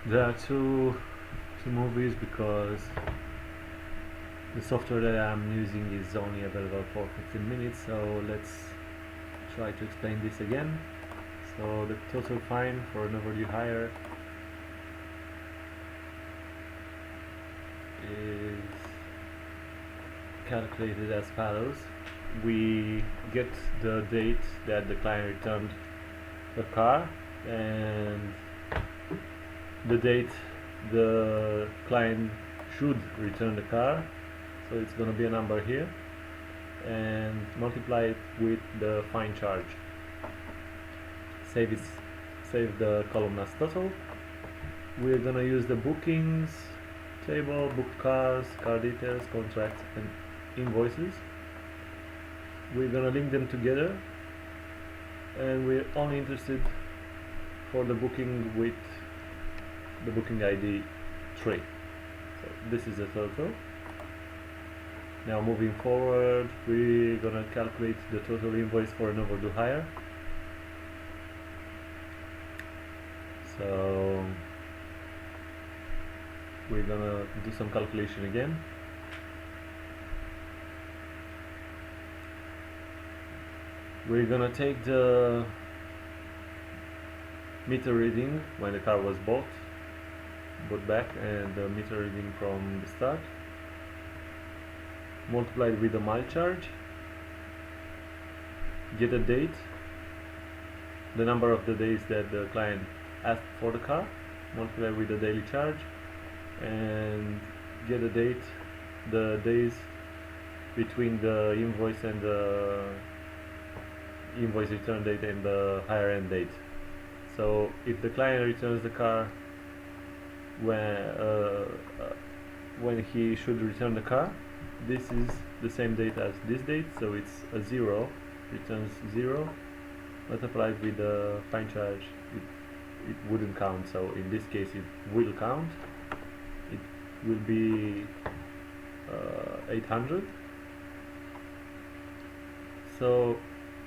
There are two movies because the software that I'm using is only available for 15 minutes, so let's try to explain this again. So the total fine for an overdue hire is calculated as follows. We get the date that the client returned the car and the date the client should return the car, so it's going to be a number here, and multiply it with the fine charge. Save the column as total. We're going to use the bookings table, booked cars, car details, contracts, and invoices. We're going to link them together, and we're only interested for the booking with the booking ID 3. So this is the total. Now moving forward, we're gonna calculate the total invoice for an overdue hire. So we're gonna do some calculation again. We're gonna take the meter reading when the car was bought back, and the meter reading from the start, multiplied with the mile charge, get a date, the number of the days that the client asked for the car, multiplied with the daily charge, and get a date, the days between the invoice and the invoice return date and the hire end date. So if the client returns the car when he should return the car, this is the same date as this date, so it's a 0, returns 0, multiplied with the fine charge, it wouldn't count, so in this case it will count. It will be 800. So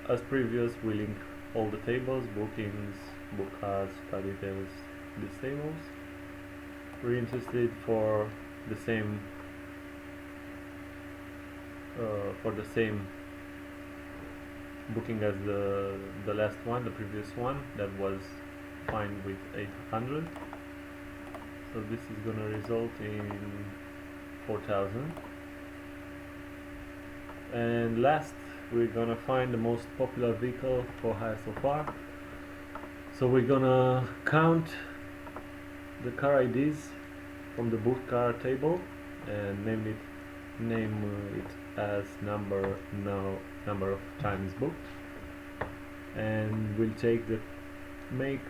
as previous, we link all the tables, bookings, book cars, car details, these tables. We're interested for the same booking as the last one, the previous one, that was fine with 800. So this is going to result in 4,000. And last, we're going to find the most popular vehicle for hire so far. So we're going to count the car IDs from the booked car table and name it as number of times booked, and we'll take the make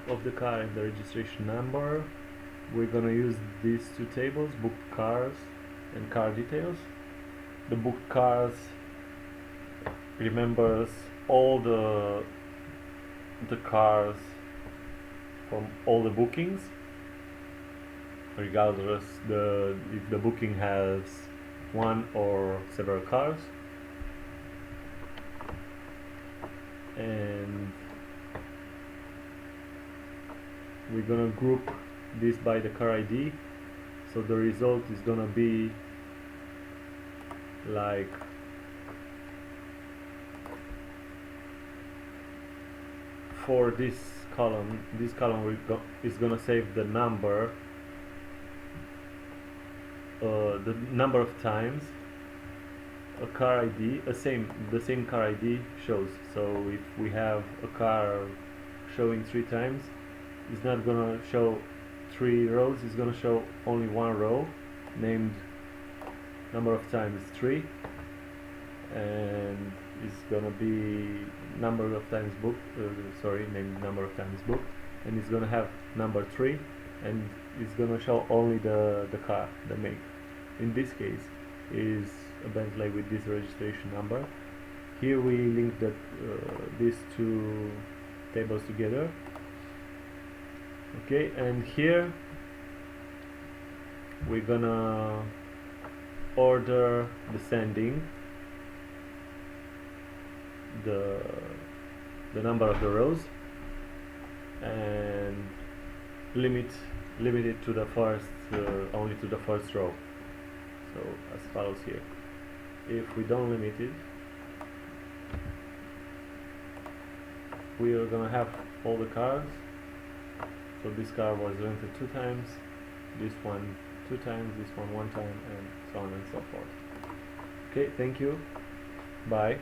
of the car and the registration number. We're gonna use these two tables, booked cars and car details. The booked cars remembers all the cars from all the bookings, regardless if the booking has one or several cars. And we're gonna group this by the car ID, so the result is gonna be like for this column is gonna save the number of times a car ID, the same car ID shows. So if we have a car showing 3 times, it's not gonna show 3 rows, it's gonna show only 1 row named number of times 3, and it's gonna be number of times booked, named number of times booked, and it's gonna have number 3, and it's gonna show only the car, the make. In this case is a Bentley with this registration number. Here we link these two tables together. Okay, and here we're gonna order descending the number of the rows and limit it to the first only to the first row. So as follows here. If we don't limit it, we are gonna have all the cars. So this car was rented 2 times, this one 2 times, this one 1 time, and so on and so forth. Okay, thank you. Bye.